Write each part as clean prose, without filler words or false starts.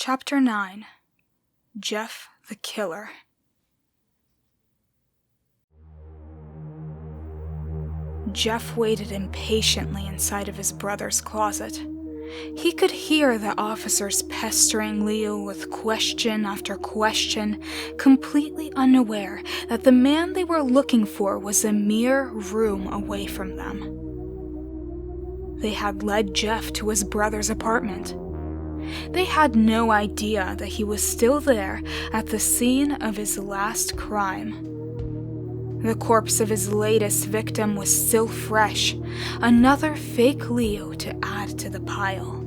Chapter 9. Jeff the Killer. Jeff waited impatiently inside of his brother's closet. He could hear the officers pestering Myuu with question after question, completely unaware that the man they were looking for was a mere room away from them. They had led Jeff to his brother's apartment. They had no idea that he was still there at the scene of his last crime. The corpse of his latest victim was still fresh, another fake Myuu to add to the pile.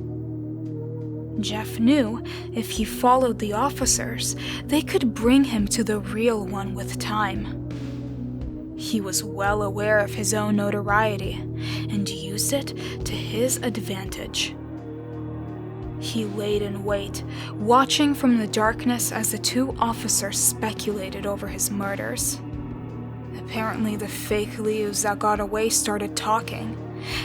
Jeff knew if he followed the officers, they could bring him to the real one with time. He was well aware of his own notoriety and used it to his advantage. He laid in wait, watching from the darkness as the two officers speculated over his murders. Apparently, the fake Myuus that got away started talking,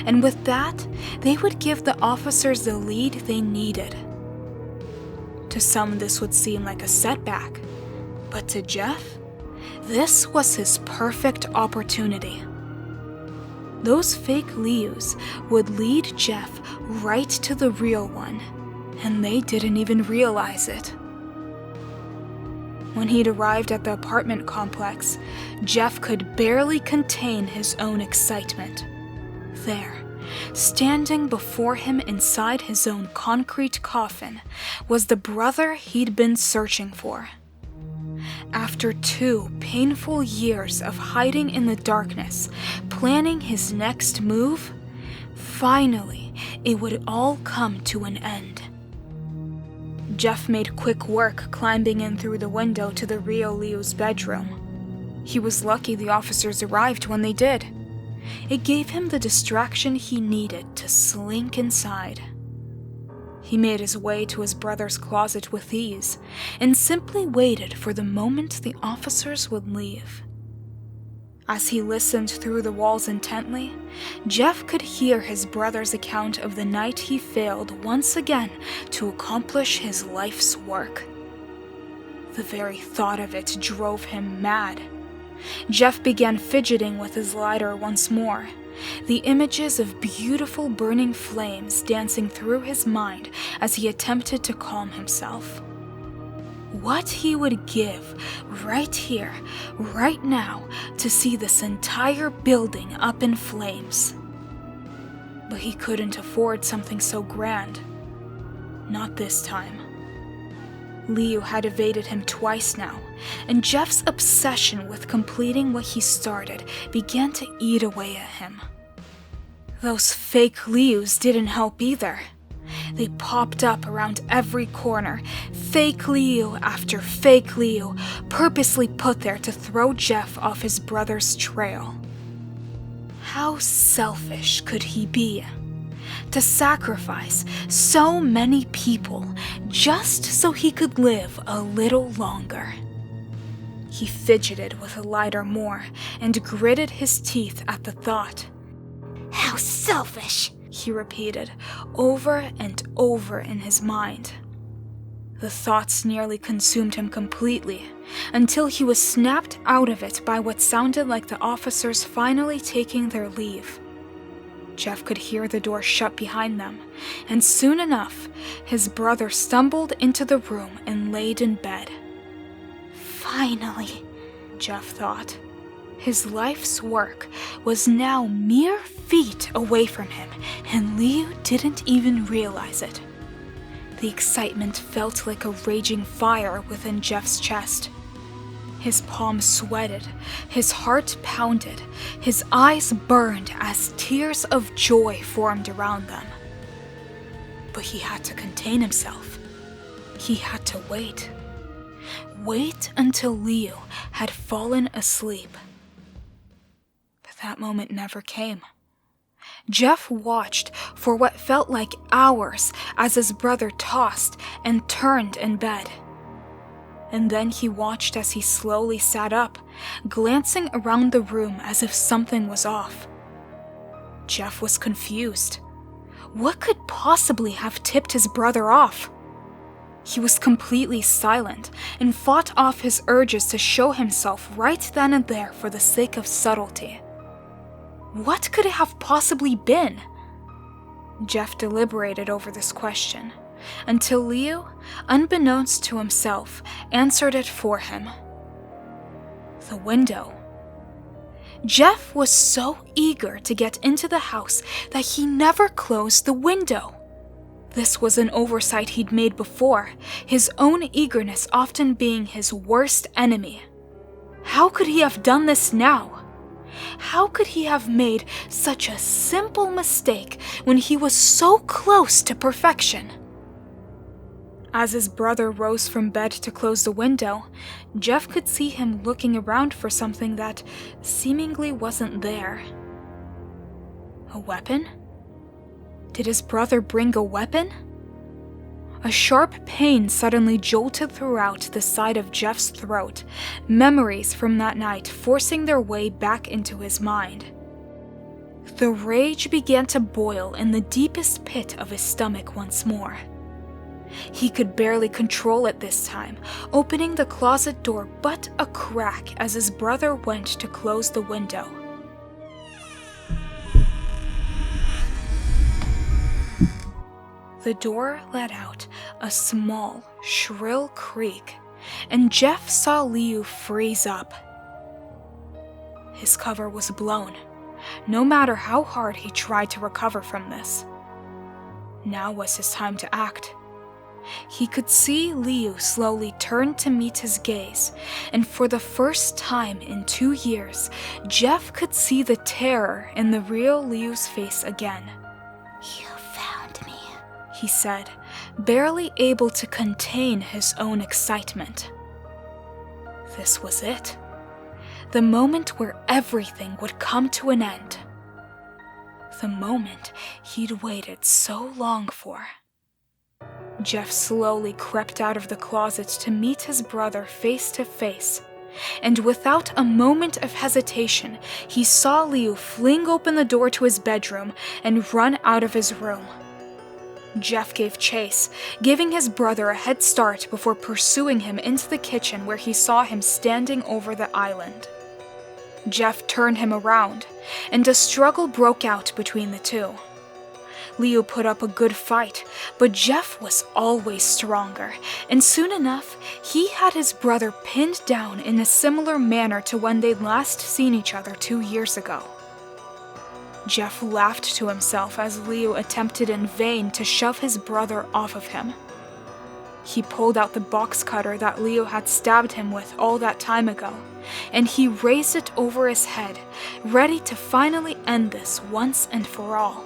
and with that, they would give the officers the lead they needed. To some, this would seem like a setback, but to Jeff, this was his perfect opportunity. Those fake Myuus would lead Jeff right to the real one, and they didn't even realize it. When he'd arrived at the apartment complex, Jeff could barely contain his own excitement. There, standing before him inside his own concrete coffin, was the brother he'd been searching for. After 2 painful years of hiding in the darkness, planning his next move, finally, it would all come to an end. Jeff made quick work climbing in through the window to the real Myuu's bedroom. He was lucky the officers arrived when they did. It gave him the distraction he needed to slink inside. He made his way to his brother's closet with ease and simply waited for the moment the officers would leave. As he listened through the walls intently, Jeff could hear his brother's account of the night he failed once again to accomplish his life's work. The very thought of it drove him mad. Jeff began fidgeting with his lighter once more, the images of beautiful burning flames dancing through his mind as he attempted to calm himself. What he would give right here, right now, to see this entire building up in flames. But he couldn't afford something so grand. Not this time. Myuu had evaded him twice now, and Jeff's obsession with completing what he started began to eat away at him. Those fake Myuus didn't help either. They popped up around every corner, fake Myuu after fake Myuu, purposely put there to throw Jeff off his brother's trail. How selfish could he be? To sacrifice so many people just so he could live a little longer. He fidgeted with a lighter more and gritted his teeth at the thought. How selfish! He repeated over and over in his mind. The thoughts nearly consumed him completely, until he was snapped out of it by what sounded like the officers finally taking their leave. Jeff could hear the door shut behind them, and soon enough, his brother stumbled into the room and laid in bed. Finally, Jeff thought. His life's work was now mere feet away from him, and Myuu didn't even realize it. The excitement felt like a raging fire within Jeff's chest. His palms sweated, his heart pounded, his eyes burned as tears of joy formed around them. But he had to contain himself. He had to wait. Wait until Myuu had fallen asleep. That moment never came. Jeff watched for what felt like hours as his brother tossed and turned in bed. And then he watched as he slowly sat up, glancing around the room as if something was off. Jeff was confused. What could possibly have tipped his brother off? He was completely silent and fought off his urges to show himself right then and there for the sake of subtlety. What could it have possibly been? Jeff deliberated over this question, until Leo, unbeknownst to himself, answered it for him. The window. Jeff was so eager to get into the house that he never closed the window. This was an oversight he'd made before, his own eagerness often being his worst enemy. How could he have done this now? How could he have made such a simple mistake when he was so close to perfection? As his brother rose from bed to close the window, Jeff could see him looking around for something that seemingly wasn't there. A weapon? Did his brother bring a weapon? A sharp pain suddenly jolted throughout the side of Jeff's throat, memories from that night forcing their way back into his mind. The rage began to boil in the deepest pit of his stomach once more. He could barely control it this time, opening the closet door but a crack as his brother went to close the window. The door let out a small, shrill creak, and Jeff saw Leo freeze up. His cover was blown, no matter how hard he tried to recover from this. Now was his time to act. He could see Leo slowly turn to meet his gaze, and for the first time in 2 years, Jeff could see the terror in the real Leo's face again. "You found me," he said, barely able to contain his own excitement. This was it. The moment where everything would come to an end. The moment he'd waited so long for. Jeff slowly crept out of the closet to meet his brother face to face, and without a moment of hesitation, he saw Leo fling open the door to his bedroom and run out of his room. Jeff gave chase, giving his brother a head start before pursuing him into the kitchen where he saw him standing over the island. Jeff turned him around, and a struggle broke out between the two. Leo put up a good fight, but Jeff was always stronger, and soon enough, he had his brother pinned down in a similar manner to when they'd last seen each other 2 years ago. Jeff laughed to himself as Leo attempted in vain to shove his brother off of him. He pulled out the box cutter that Leo had stabbed him with all that time ago, and he raised it over his head, ready to finally end this once and for all.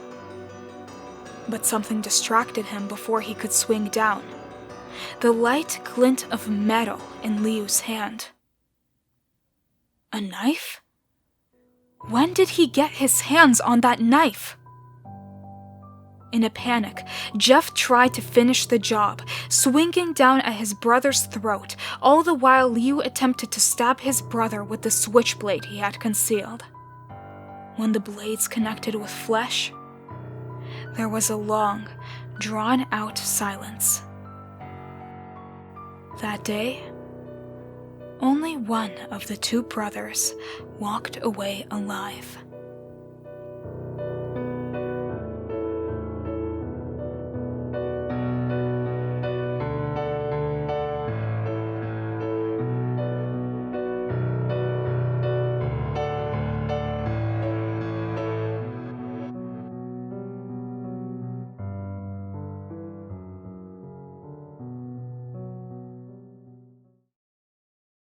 But something distracted him before he could swing down. The light glint of metal in Leo's hand. A knife? When did he get his hands on that knife? In a panic, Jeff tried to finish the job, swinging down at his brother's throat, all the while Leo attempted to stab his brother with the switchblade he had concealed. When the blades connected with flesh, there was a long, drawn-out silence. That day, only one of the two brothers walked away alive.